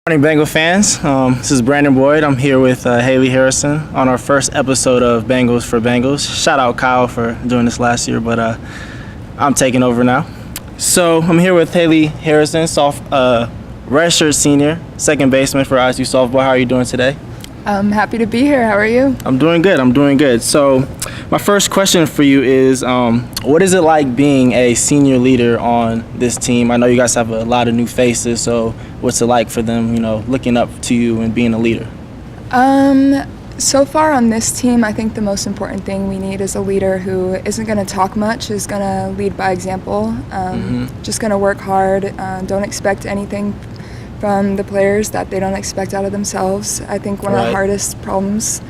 Morning, Bengal fans. This is Brandon Boyd. I'm here with Haley Harrison on our first episode of Bengals for Bengals. Shout out Kyle for doing this last year, but I'm taking over now. So I'm here with Haley Harrison, redshirt senior, second baseman for ISU softball. How are you doing today? I'm happy to be here. How are you? I'm doing good. So my first question for you is, what is it like being a senior leader on this team? I know you guys have a lot of new faces, so what's it like for them, looking up to you and being a leader? So far on this team, I think the most important thing we need is a leader who isn't going to talk much, is going to lead by example, just going to work hard, don't expect anything from the players that they don't expect out of themselves. I think one of the hardest problems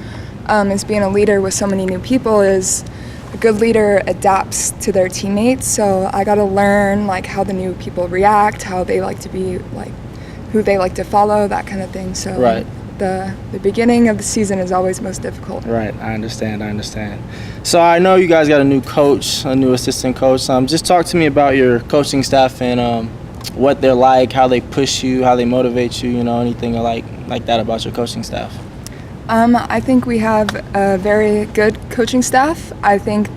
is being a leader with so many new people is a good leader adapts to their teammates. So I got to learn how the new people react, how they like to be, who they like to follow, that kind of thing. So the beginning of the season is always most difficult. Right, I understand. So I know you guys got a new coach, a new assistant coach. Just talk to me about your coaching staff and what they're like, how they push you, how they motivate you, anything like that about your coaching staff. I think we have a very good coaching staff. I think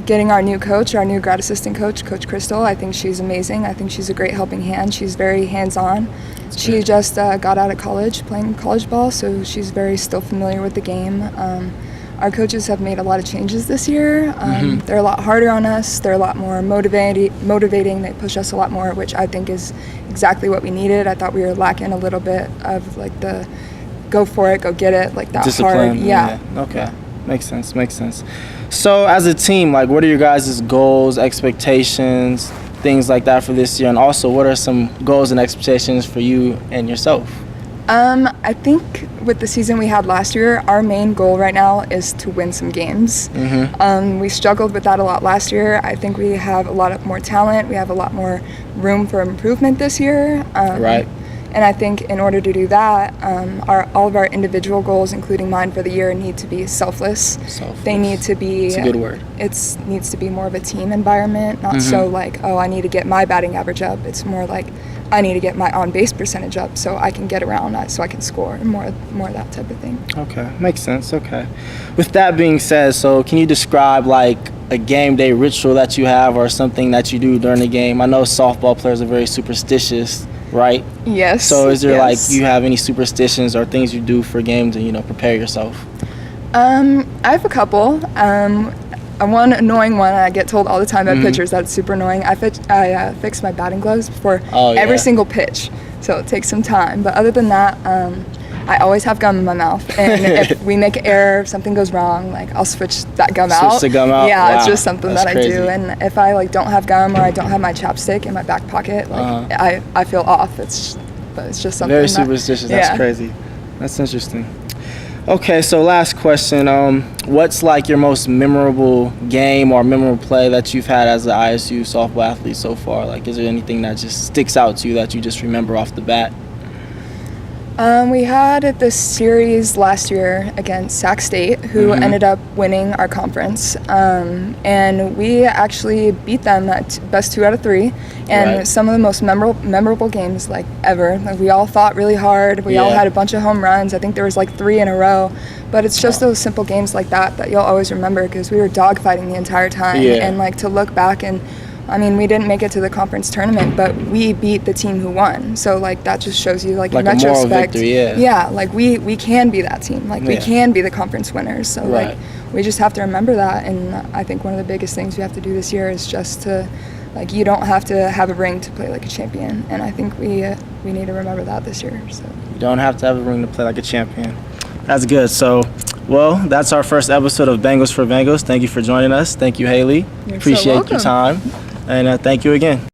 getting our new grad assistant coach, Coach Crystal, I think she's amazing. I think she's a great helping hand. She's very hands-on. She just got out of college playing college ball, so she's very still familiar with the game. Our coaches have made a lot of changes this year. They're a lot harder on us. They're a lot more motivating. They push us a lot more, which I think is exactly what we needed. I thought we were lacking a little bit of the go for it, go get it, that discipline. hard. Yeah. Okay. Yeah. Makes sense. So as a team, what are your guys' goals, expectations, things like that for this year? And also, what are some goals and expectations for you and yourself? I think with the season we had last year, our main goal right now is to win some games. We struggled with that a lot last year. I think we have a lot more talent. We have a lot more room for improvement this year. And I think in order to do that, all of our individual goals, including mine for the year, need to be selfless. They need to be. It's a good word. It needs to be more of a team environment, not so I need to get my batting average up. It's more I need to get my on-base percentage up so I can get around, so I can score, and more of that type of thing. Okay, makes sense. Okay. With that being said, so can you describe a game day ritual that you have or something that you do during the game? I know softball players are very superstitious, right? Yes. So is there you have any superstitions or things you do for games and prepare yourself? I have a couple. One annoying one, I get told all the time by pitchers that's super annoying. I fix my batting gloves before every single pitch, so it takes some time. But other than that, I always have gum in my mouth, and if we make an error, if something goes wrong, I'll switch that gum out. Switch the gum out? Yeah, Wow. It's just something That's that crazy. I do. And if I don't have gum or I don't have my chapstick in my back pocket, I feel off. But it's just something. Very superstitious. That's crazy. That's interesting. Okay, so last question. What's your most memorable game or memorable play that you've had as an ISU softball athlete so far? Is there anything that just sticks out to you that you just remember off the bat? We had this series last year against Sac State, who ended up winning our conference, and we actually beat them at best 2 out of 3. And some of the most memorable games ever. We all fought really hard. We all had a bunch of home runs. I think there was 3 in a row. But it's just those simple games like that you'll always remember, because we were dogfighting the entire time. And to look back and. We didn't make it to the conference tournament, but we beat the team who won. So, that just shows you, in retrospect. A moral victory, we can be that team. We can be the conference winners. So, we just have to remember that. And I think one of the biggest things we have to do this year is just to, you don't have to have a ring to play like a champion. And I think we need to remember that this year. So you don't have to have a ring to play like a champion. That's good. So, that's our first episode of Bengals for Bengals. Thank you for joining us. Thank you, Haley. You're Appreciate so welcome. your time. And thank you again.